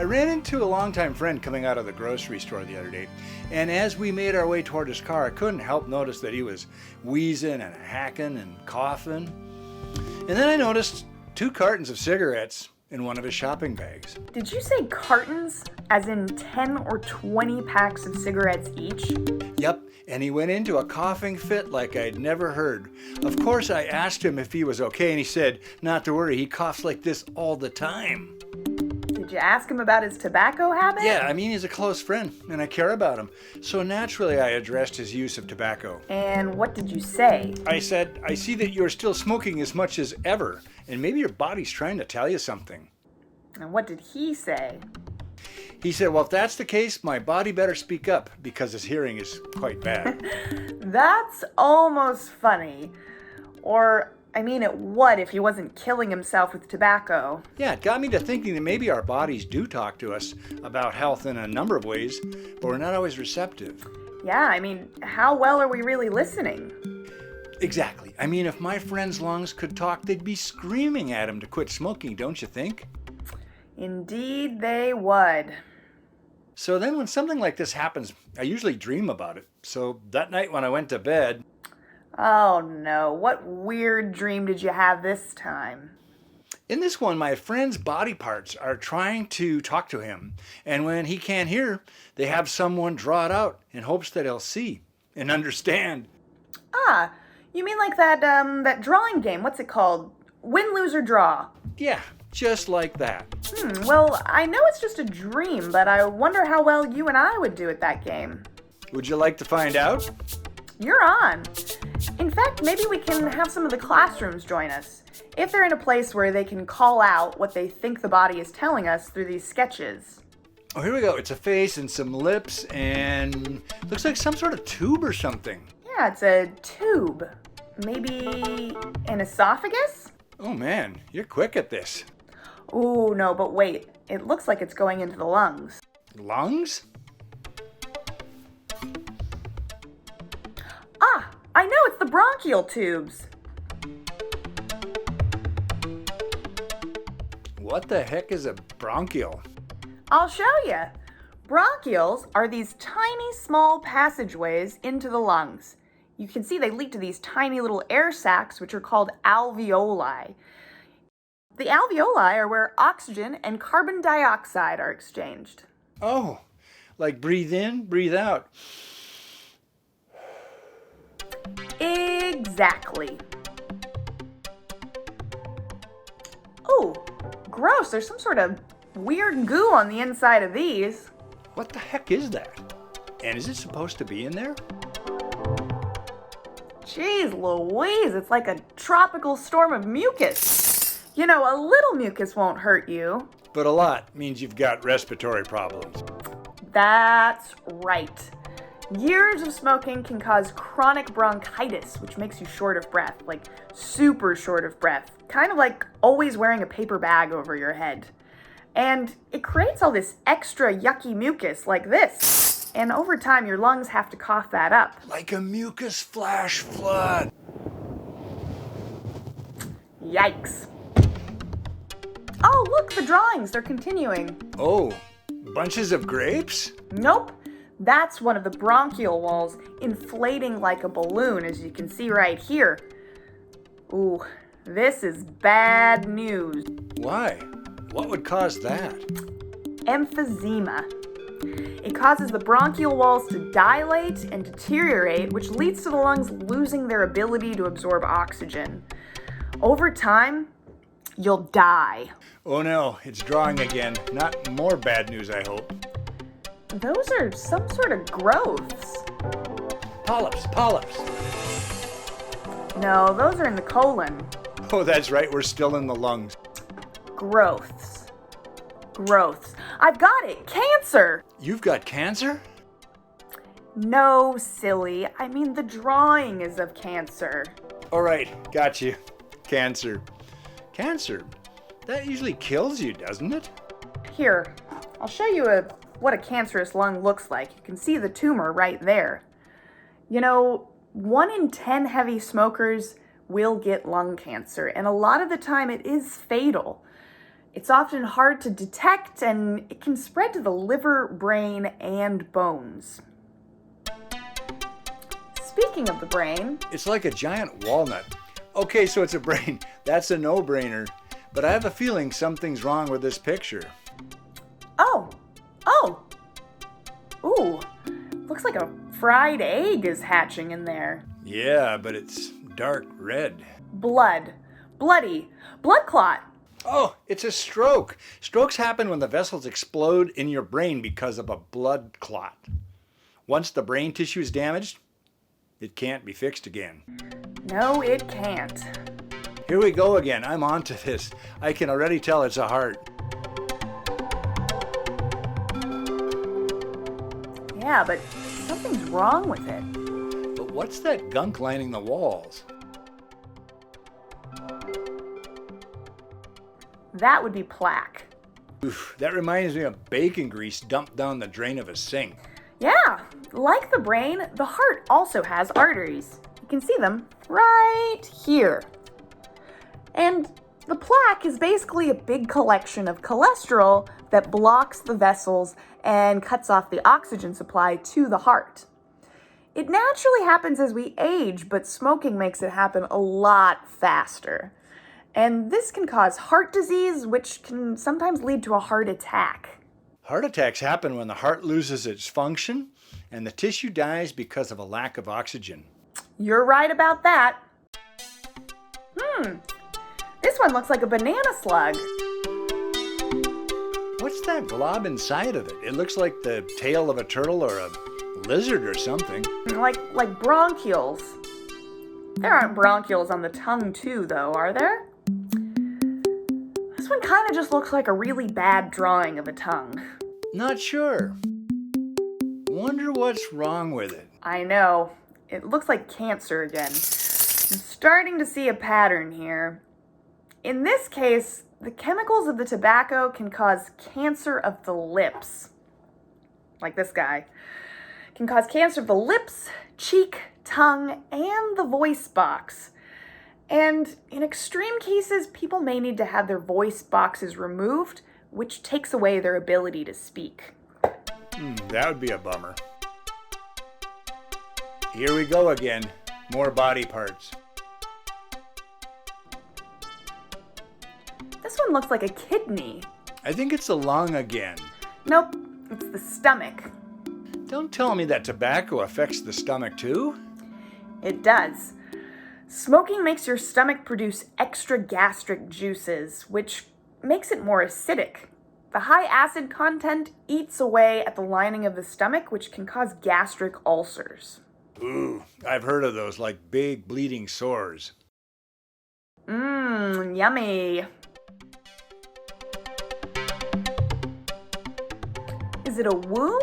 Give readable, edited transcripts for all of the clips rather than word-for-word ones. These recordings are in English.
ran into a longtime friend coming out of the grocery store the other day, and as we made our way toward his car, I couldn't help notice that he was wheezing and hacking and coughing. And then I noticed 2 cartons of cigarettes in one of his shopping bags. Did you say cartons, as in 10 or 20 packs of cigarettes each? Yep, and he went into a coughing fit like I'd never heard. Of course, I asked him if he was okay, and he said not to worry, he coughs like this all the time. Did you ask him about his tobacco habit? Yeah, I mean, he's a close friend, and I care about him. So naturally, I addressed his use of tobacco. And what did you say? I said, I see that you're still smoking as much as ever, and maybe your body's trying to tell you something. And what did he say? He said, well, if that's the case, my body better speak up, because his hearing is quite bad. That's almost funny. Or, I mean, it would if he wasn't killing himself with tobacco. Yeah, it got me to thinking that maybe our bodies do talk to us about health in a number of ways, but we're not always receptive. Yeah, I mean, how well are we really listening? Exactly. I mean, if my friend's lungs could talk, they'd be screaming at him to quit smoking, don't you think? Indeed they would. So then when something like this happens, I usually dream about it. So that night when I went to bed... Oh no, what weird dream did you have this time? In this one, my friend's body parts are trying to talk to him. And when he can't hear, they have someone draw it out in hopes that he'll see and understand. Ah, you mean like that drawing game, what's it called? Win, lose, or draw? Yeah, just like that. Well, I know it's just a dream, but I wonder how well you and I would do at that game. Would you like to find out? You're on. In fact, maybe we can have some of the classrooms join us, if they're in a place where they can call out what they think the body is telling us through these sketches. Oh, here we go. It's a face and some lips and looks like some sort of tube or something. Yeah, it's a tube. Maybe an esophagus? Oh man, you're quick at this. Ooh, no, but wait. It looks like it's going into the lungs. Lungs? Ah, I know, it's the bronchial tubes. What the heck is a bronchial? I'll show you. Bronchioles are these tiny, small passageways into the lungs. You can see they lead to these tiny little air sacs, which are called alveoli. The alveoli are where oxygen and carbon dioxide are exchanged. Oh, like breathe in, breathe out. Exactly. Oh, gross. There's some sort of weird goo on the inside of these. What the heck is that? And is it supposed to be in there? Jeez Louise, it's like a tropical storm of mucus. You know, a little mucus won't hurt you. But a lot means you've got respiratory problems. That's right. Years of smoking can cause chronic bronchitis, which makes you short of breath, like super short of breath, kind of like always wearing a paper bag over your head. And it creates all this extra yucky mucus like this. And over time, your lungs have to cough that up. Like a mucus flash flood. Yikes. Oh, look, the drawings, they're continuing. Oh, bunches of grapes? Nope. That's one of the bronchial walls inflating like a balloon, as you can see right here. Ooh, this is bad news. Why? What would cause that? Emphysema. It causes the bronchial walls to dilate and deteriorate, which leads to the lungs losing their ability to absorb oxygen. Over time, you'll die. Oh no, it's drawing again. Not more bad news, I hope. Those are some sort of growths. Polyps, polyps. No, those are in the colon. Oh, that's right, we're still in the lungs. Growths. Growths. I've got it! Cancer! You've got cancer? No, silly. I mean, the drawing is of cancer. All right, got you. Cancer. Cancer? That usually kills you, doesn't it? Here, I'll show you what a cancerous lung looks like. You can see the tumor right there. You know, 1 in 10 heavy smokers will get lung cancer, and a lot of the time it is fatal. It's often hard to detect, and it can spread to the liver, brain, and bones. Speaking of the brain, It's like a giant walnut. Okay, so it's a brain. That's a no-brainer. But I have a feeling something's wrong with this picture. oh, ooh, looks like a fried egg is hatching in there. Yeah, but it's dark red. Blood, bloody, blood clot. Oh, it's a stroke. Strokes happen when the vessels explode in your brain because of a blood clot. Once the brain tissue is damaged, it can't be fixed again. No, it can't. Here we go again. I'm onto this. I can already tell it's a heart. Yeah, but something's wrong with it. But what's that gunk lining the walls? That would be plaque. Oof, that reminds me of bacon grease dumped down the drain of a sink. Yeah, like the brain, the heart also has arteries. You can see them right here. And the plaque is basically a big collection of cholesterol that blocks the vessels and cuts off the oxygen supply to the heart. It naturally happens as we age, but smoking makes it happen a lot faster. And this can cause heart disease, which can sometimes lead to a heart attack. Heart attacks happen when the heart loses its function and the tissue dies because of a lack of oxygen. You're right about that. This one looks like a banana slug. What's that glob inside of it? It looks like the tail of a turtle or a lizard or something. Like bronchioles. There aren't bronchioles on the tongue too, though, are there? This one kind of just looks like a really bad drawing of a tongue. Not sure. Wonder what's wrong with it. I know. It looks like cancer again. I'm starting to see a pattern here. In this case, the chemicals of the tobacco can cause cancer of the lips. Like this guy. Can cause cancer of the lips, cheek, tongue, and the voice box. And in extreme cases, people may need to have their voice boxes removed, which takes away their ability to speak. That would be a bummer. Here we go again. More body parts. This one looks like a kidney. I think it's the lung again. Nope, it's the stomach. Don't tell me that tobacco affects the stomach too. It does. Smoking makes your stomach produce extra gastric juices, which makes it more acidic. The high acid content eats away at the lining of the stomach, which can cause gastric ulcers. Ooh, I've heard of those, like big bleeding sores. Yummy. Is it a womb?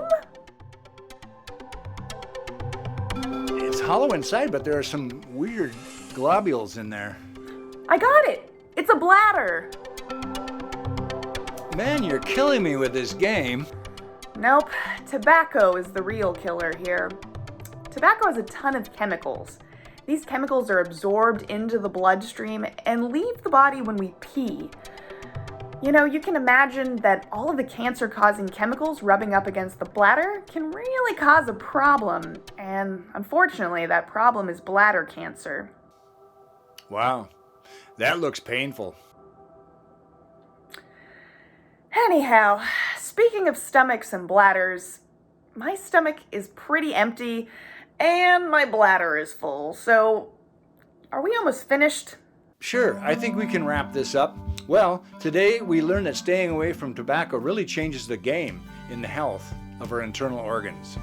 It's hollow inside, but there are some weird globules in there. I got it! It's a bladder! Man, you're killing me with this game. Nope, tobacco is the real killer here. Tobacco has a ton of chemicals. These chemicals are absorbed into the bloodstream and leave the body when we pee. You know, you can imagine that all of the cancer-causing chemicals rubbing up against the bladder can really cause a problem, and unfortunately, that problem is bladder cancer. Wow, that looks painful. Anyhow, speaking of stomachs and bladders, my stomach is pretty empty, and my bladder is full, so are we almost finished? Sure, I think we can wrap this up. Well, today we learned that staying away from tobacco really changes the game in the health of our internal organs.